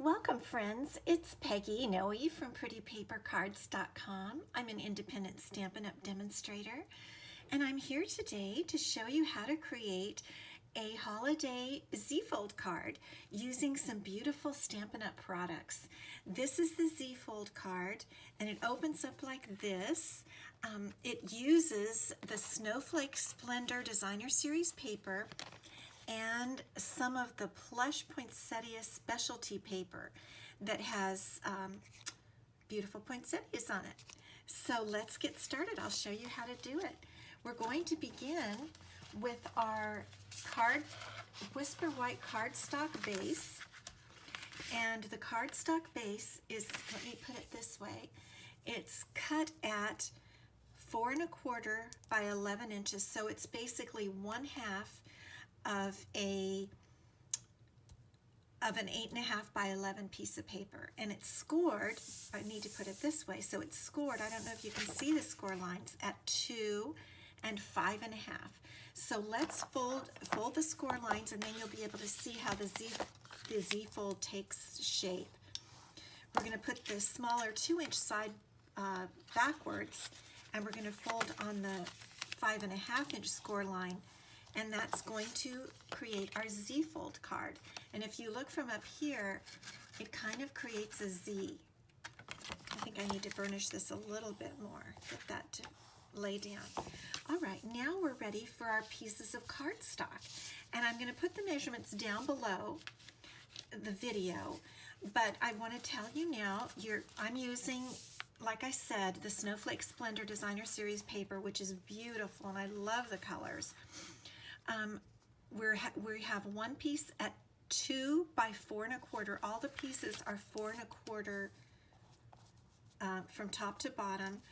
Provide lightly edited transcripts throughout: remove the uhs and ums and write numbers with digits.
Welcome friends, it's Peggy Noe from PrettyPaperCards.com. I'm an independent Stampin' Up! Demonstrator, and I'm here today to show you how to create a holiday Z-fold card using some beautiful Stampin' Up! Products. This is the Z-fold card, and it opens up like this. It uses the Snowflake Splendor Designer Series paper and some of the plush poinsettia specialty paper that has beautiful poinsettias on it. So let's get started. I'll show you how to do it. We're going to begin with our Whisper White cardstock base. And the cardstock base is, let me put it this way, it's cut at 4 1/4 by 11 inches. So it's basically 1/2 of an 8.5 by 11 piece of paper, and it's scored. I need to put it this way, so it's scored. I don't know if you can see the score lines at 2 and 5.5. So let's fold the score lines, and then you'll be able to see how the Z fold takes shape. We're going to put the smaller 2-inch side backwards, and we're going to fold on the 5.5-inch score line. And that's going to create our Z-fold card. And if you look from up here, it kind of creates a Z. I think I need to burnish this a little bit more, get that to lay down. All right, now we're ready for our pieces of cardstock. And I'm going to put the measurements down below the video, but I want to tell you now, I'm using, like I said, the Snowflake Splendor Designer Series paper, which is beautiful, and I love the colors. We have one piece at 2 by 4 1/4. All the pieces are 4 1/4 from top to bottom,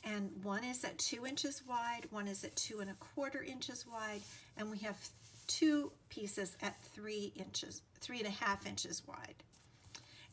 and one is at 2 inches wide, one is at 2 1/4 inches wide, and we have 2 pieces at 3.5 inches wide.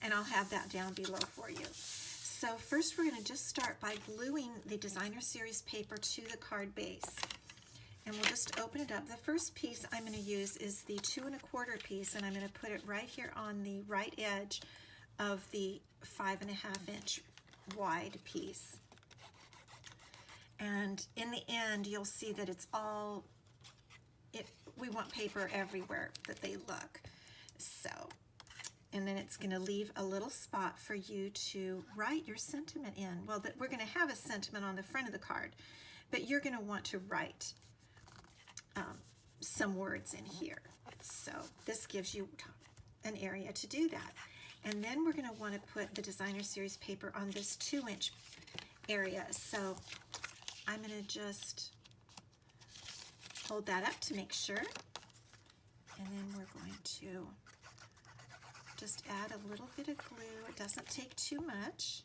And I'll have that down below for you. So first we're going to just start by gluing the Designer Series paper to the card base. And we'll just open it up. The first piece I'm going to use is the 2 1/4 piece, and I'm going to put it right here on the right edge of the 5.5-inch wide piece. And in the end, you'll see that it's all, we want paper everywhere that they look. So, and then it's going to leave a little spot for you to write your sentiment in. Well, we're going to have a sentiment on the front of the card, but you're going to want to write some words in here. So this gives you an area to do that. And then we're going to want to put the Designer Series paper on this 2-inch area. So I'm going to just hold that up to make sure. And then we're going to just add a little bit of glue. It doesn't take too much.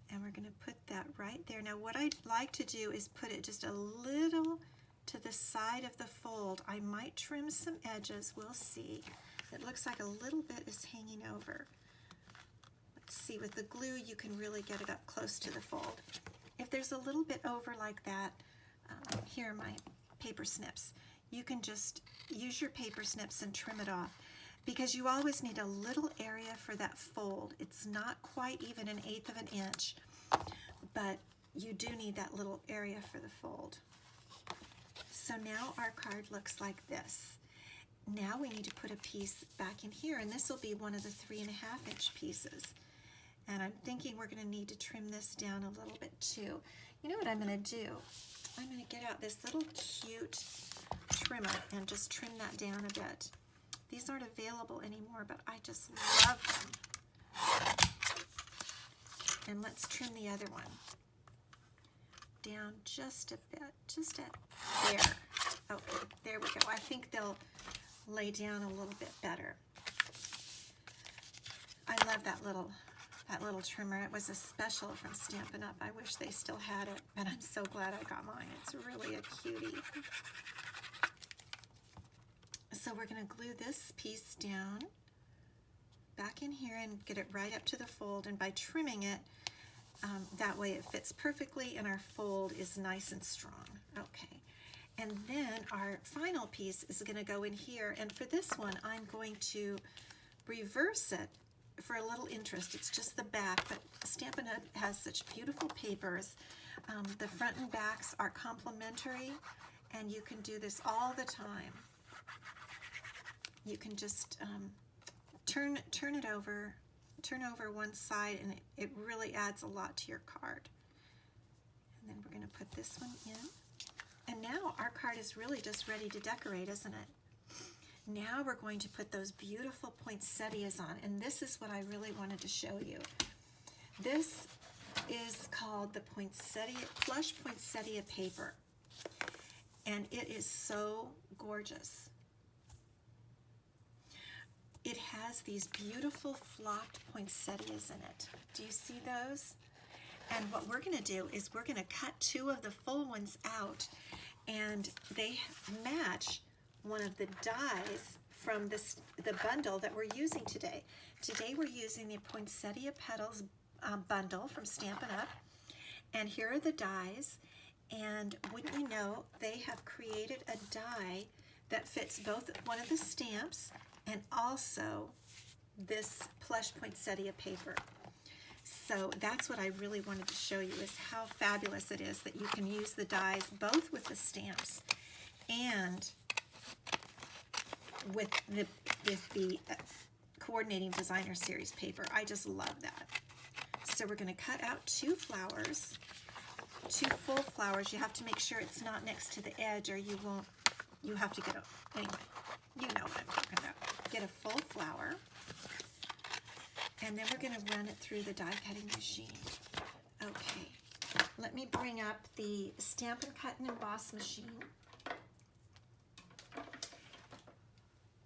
And we're going to put that right there. Now what I'd like to do is put it just a little to the side of the fold. I might trim some edges, we'll see. It looks like a little bit is hanging over. Let's see, with the glue you can really get it up close to the fold. If there's a little bit over like that, here are my paper snips. You can just use your paper snips and trim it off, because you always need a little area for that fold. It's not quite even 1/8 of an inch, but you do need that little area for the fold. So now our card looks like this. Now we need to put a piece back in here, and this will be one of the 3.5-inch pieces. And I'm thinking we're going to need to trim this down a little bit too. You know what I'm going to do? I'm going to get out this little cute trimmer and just trim that down a bit. These aren't available anymore, but I just love them. And let's trim the other one down just a bit, just at there. Okay, there we go. I think they'll lay down a little bit better. I love that little trimmer. It was a special from Stampin' Up. I wish they still had it, but I'm so glad I got mine. It's really a cutie. So we're going to glue this piece down back in here and get it right up to the fold, and by trimming it, that way it fits perfectly and our fold is nice and strong. Okay, And then our final piece is going to go in here, and for this one I'm going to reverse it for a little interest. It's just the back, but Stampin' Up! Has such beautiful papers. The front and backs are complementary, and you can do this all the time. You can just turn over one side, and it really adds a lot to your card. And then we're going to put this one in. And now our card is really just ready to decorate, isn't it? Now we're going to put those beautiful poinsettias on, and this is what I really wanted to show you. This is called the plush poinsettia paper, and it is so gorgeous. It has these beautiful flocked poinsettias in it. Do you see those? And what we're going to do is we're going to cut two of the full ones out, and they match one of the dies from the bundle that we're using today. Today we're using the Poinsettia Petals bundle from Stampin' Up! And here are the dies, and wouldn't you know, they have created a die that fits both one of the stamps and also this plush poinsettia paper. So that's what I really wanted to show you, is how fabulous it is that you can use the dies both with the stamps and with the coordinating designer series paper. I just love that. So we're going to cut out two flowers, two full flowers. You have to make sure it's not next to the edge, or you have to get anyway, you know what I'm talking about. Get a full flower, and then we're going to run it through the die cutting machine. Okay, let me bring up the Stampin' Cut and Emboss machine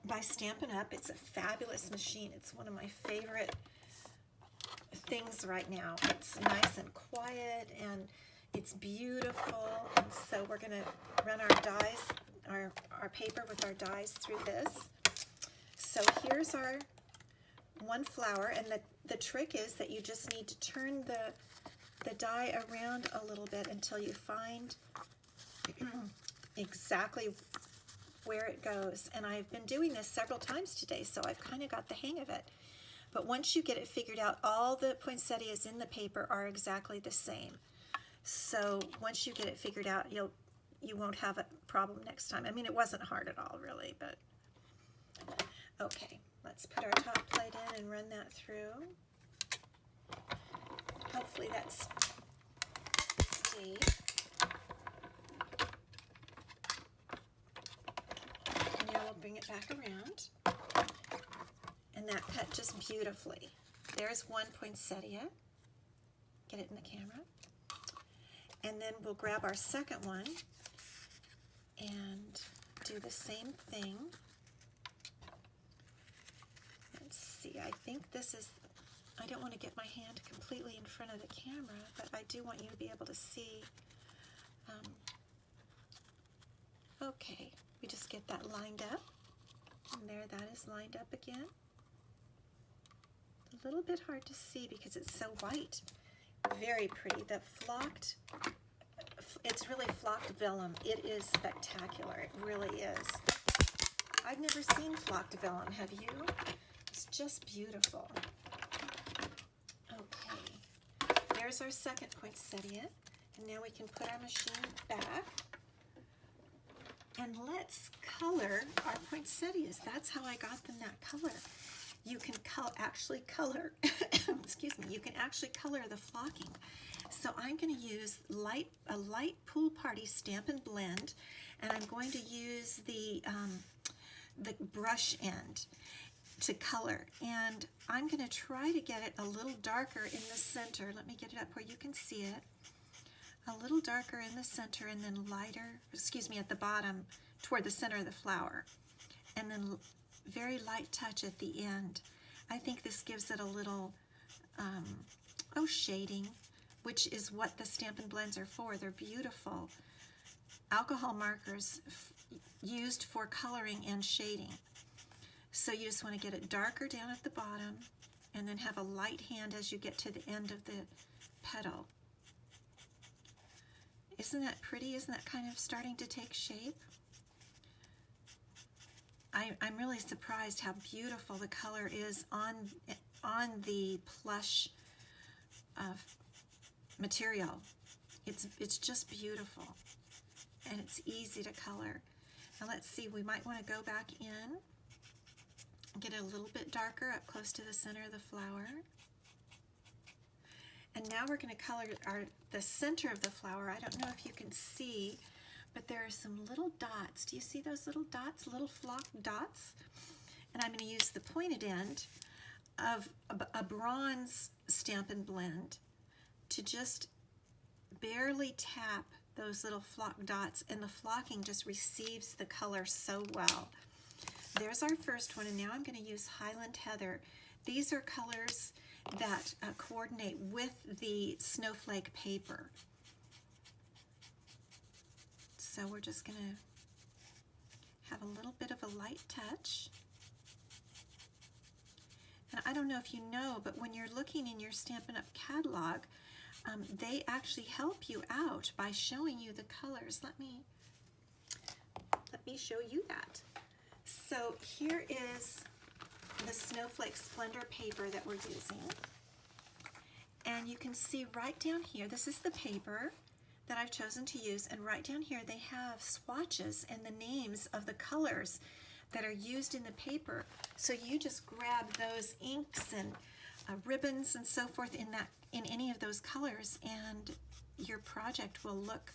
by Stampin' Up! It's a fabulous machine. It's one of my favorite things right now. It's nice and quiet, and it's beautiful. And so we're going to run our dies, our paper with our dies through this. So here's our one flower, and the trick is that you just need to turn the die around a little bit until you find exactly where it goes. And I've been doing this several times today, so I've kind of got the hang of it. But once you get it figured out, all the poinsettias in the paper are exactly the same. So once you get it figured out, you won't have a problem next time. I mean, it wasn't hard at all, really, but okay. Let's put our top plate in and run that through. Hopefully that's stayed. And now we'll bring it back around. And that cut just beautifully. There's one poinsettia. Get it in the camera. And then we'll grab our second one and do the same thing. Let's see, I think this is, I don't want to get my hand completely in front of the camera, but I do want you to be able to see. Okay, we just get that lined up. And there, that is lined up again. A little bit hard to see because it's so white. Very pretty. The flocked, it's really flocked vellum. It is spectacular. It really is. I've never seen flocked vellum, have you? It's just beautiful. Okay, there's our second poinsettia, and now we can put our machine back. And let's color our poinsettias. That's how I got them that color. You can actually color, excuse me, you can actually color the flocking. So I'm going to use a light Pool Party Stampin' Blend, and I'm going to use the brush end to color. And I'm going to try to get it a little darker in the center. Let me get it up where you can see it. A little darker in the center, and then lighter, excuse me, at the bottom toward the center of the flower. And then very light touch at the end. I think this gives it a little shading, which is what the Stampin' Blends are for. They're beautiful alcohol markers used for coloring and shading. So you just want to get it darker down at the bottom, and then have a light hand as you get to the end of the petal. Isn't that pretty? Isn't that kind of starting to take shape? I'm really surprised how beautiful the color is on the plush material. It's just beautiful, and it's easy to color. Now let's see, we might want to go back in, get it a little bit darker up close to the center of the flower. And now we're going to color the center of the flower. I don't know if you can see, but there are some little dots. Do you see those little dots, little flock dots? And I'm going to use the pointed end of a bronze Stampin' Blend to just barely tap those little flock dots, and the flocking just receives the color so well. There's our first one, and now I'm going to use Highland Heather. These are colors that coordinate with the snowflake paper. So we're just going to have a little bit of a light touch. And I don't know if you know, but when you're looking in your Stampin' Up! Catalog, they actually help you out by showing you the colors. Let me show you that. So here is the Snowflake Splendor paper that we're using. And you can see right down here, this is the paper that I've chosen to use, and right down here they have swatches and the names of the colors that are used in the paper. So you just grab those inks and ribbons and so forth in any of those colors, and your project will look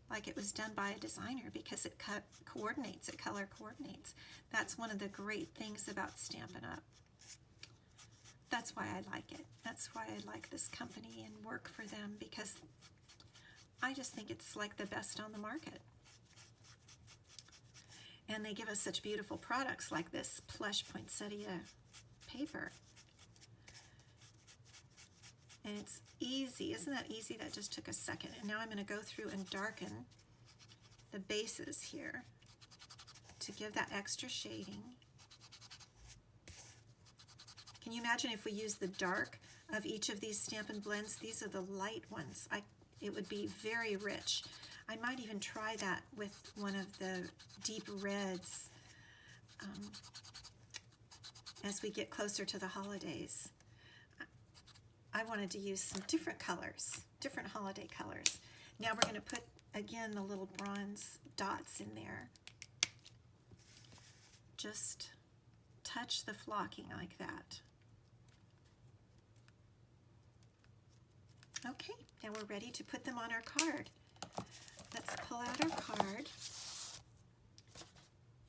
like it was done by a designer because it color coordinates. That's one of the great things about Stampin' Up! That's why I like it. That's why I like this company and work for them, because I just think it's like the best on the market. And they give us such beautiful products like this plush poinsettia paper. And it's easy. Isn't that easy? That just took a second. And now I'm going to go through and darken the bases here to give that extra shading. Can you imagine if we use the dark of each of these Stampin' Blends? These are the light ones. It would be very rich. I might even try that with one of the deep reds as we get closer to the holidays. I wanted to use some different colors, different holiday colors. Now we're going to put, again, the little bronze dots in there. Just touch the flocking like that. Okay, now we're ready to put them on our card. Let's pull out our card,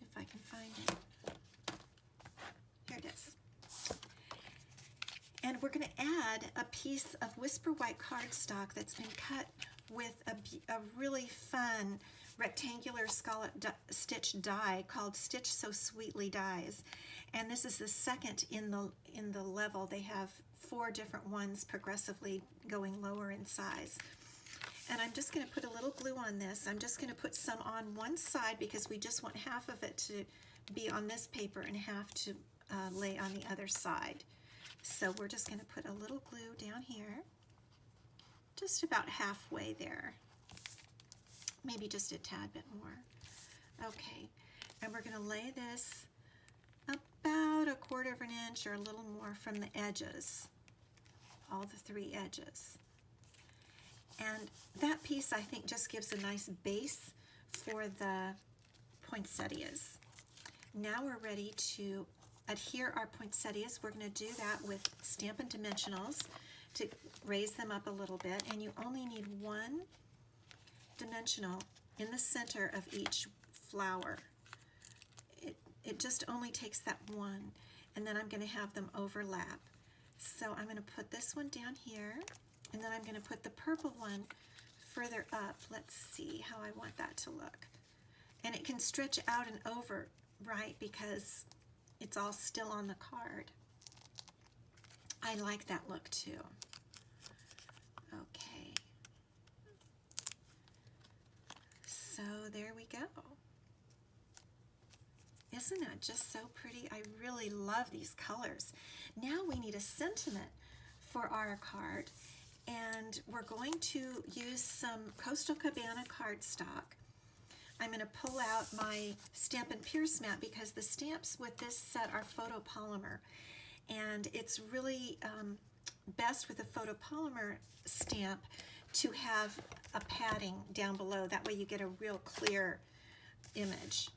if I can find it. Here it is. And we're going to add a piece of Whisper White cardstock that's been cut with a really fun rectangular scallop stitch die called Stitch So Sweetly Dies. And this is the second in the level. They have 4 different ones progressively going lower in size. And I'm just going to put a little glue on this. I'm just going to put some on one side because we just want half of it to be on this paper and half to lay on the other side. So we're just going to put a little glue down here, just about halfway there, maybe just a tad bit more. Okay, and we're going to lay this about 1/4 of an inch or a little more from the edges, all the 3 edges. And that piece, I think, just gives a nice base for the poinsettias. Now we're ready to adhere our poinsettias. We're going to do that with Stampin' Dimensionals to raise them up a little bit, and you only need 1 dimensional in the center of each flower. It just only takes that one, and then I'm going to have them overlap. So I'm going to put this one down here, and then I'm going to put the purple one further up. Let's see how I want that to look. And it can stretch out and over, right, because it's all still on the card. I like that look too. Okay. So there we go. Isn't that just so pretty? I really love these colors. Now we need a sentiment for our card, and we're going to use some Coastal Cabana cardstock. I'm going to pull out my Stampin' Pierce mat because the stamps with this set are photopolymer, and it's really best with a photopolymer stamp to have a padding down below. That way you get a real clear image.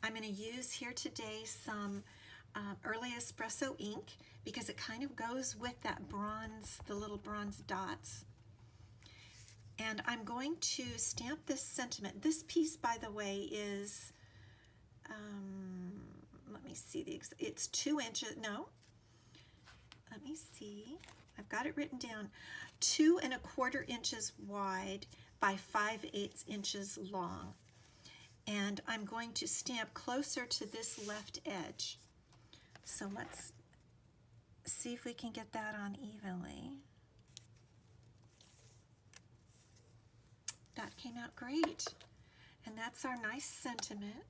I'm going to use here today some early espresso ink because it kind of goes with that bronze, the little bronze dots. And I'm going to stamp this sentiment. This piece, by the way, is, let me see, it's 2 inches, no, let me see, I've got it written down, 2 1/4 inches wide by 5/8 inches long. And I'm going to stamp closer to this left edge. So let's see if we can get that on evenly. That came out great. And that's our nice sentiment.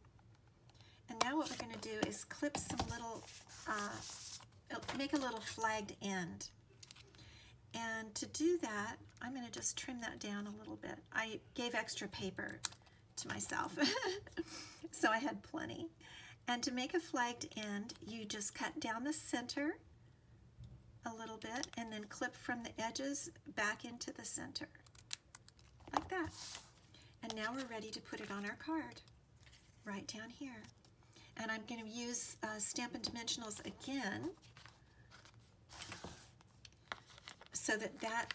And now what we're going to do is clip some little, make a little flagged end. And to do that, I'm going to just trim that down a little bit. I gave extra paper to myself, so I had plenty. And to make a flagged end, you just cut down the center a little bit and then clip from the edges back into the center. Like that. And now we're ready to put it on our card, right down here. And I'm going to use Stampin' Dimensionals again so that that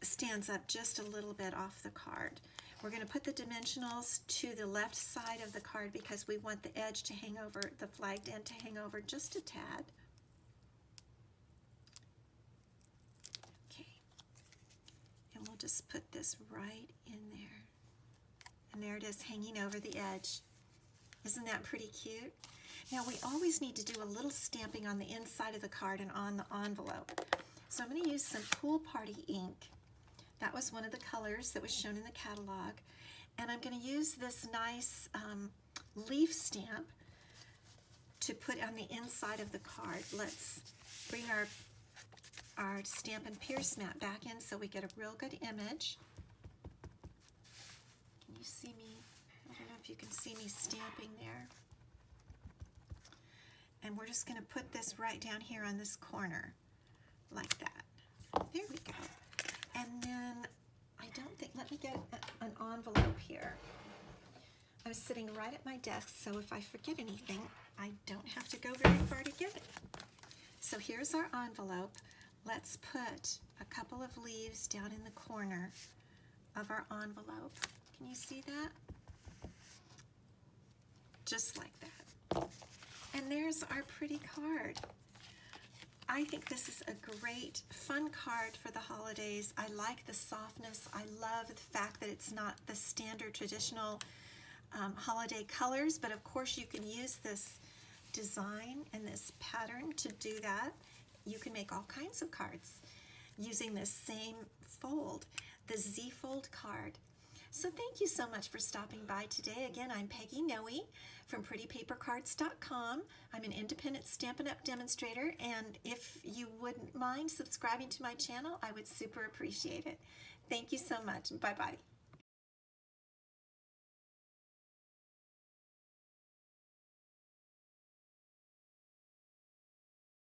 stands up just a little bit off the card. We're going to put the dimensionals to the left side of the card because we want the edge to hang over, the flagged end to hang over just a tad. And we'll just put this right in there. And there it is, hanging over the edge. Isn't that pretty cute? Now we always need to do a little stamping on the inside of the card and on the envelope. So I'm going to use some Pool Party ink. That was one of the colors that was shown in the catalog. And I'm going to use this nice leaf stamp to put on the inside of the card. Let's bring our Stampin' Pierce mat back in so we get a real good image. Can you see me? I don't know if you can see me stamping there. And we're just going to put this right down here on this corner, like that. There we go. And then, I don't think, let me get an envelope here. I was sitting right at my desk, so if I forget anything, I don't have to go very far to get it. So here's our envelope. Let's put a couple of leaves down in the corner of our envelope. Can you see that? Just like that. And there's our pretty card. I think this is a great, fun card for the holidays. I like the softness. I love the fact that it's not the standard traditional holiday colors, but of course you can use this design and this pattern to do that. You can make all kinds of cards using this same fold, the Z fold card. So thank you so much for stopping by today. Again, I'm Peggy Noe from PrettyPaperCards.com. I'm an independent Stampin' Up! Demonstrator, and if you wouldn't mind subscribing to my channel, I would super appreciate it. Thank you so much. Bye-bye.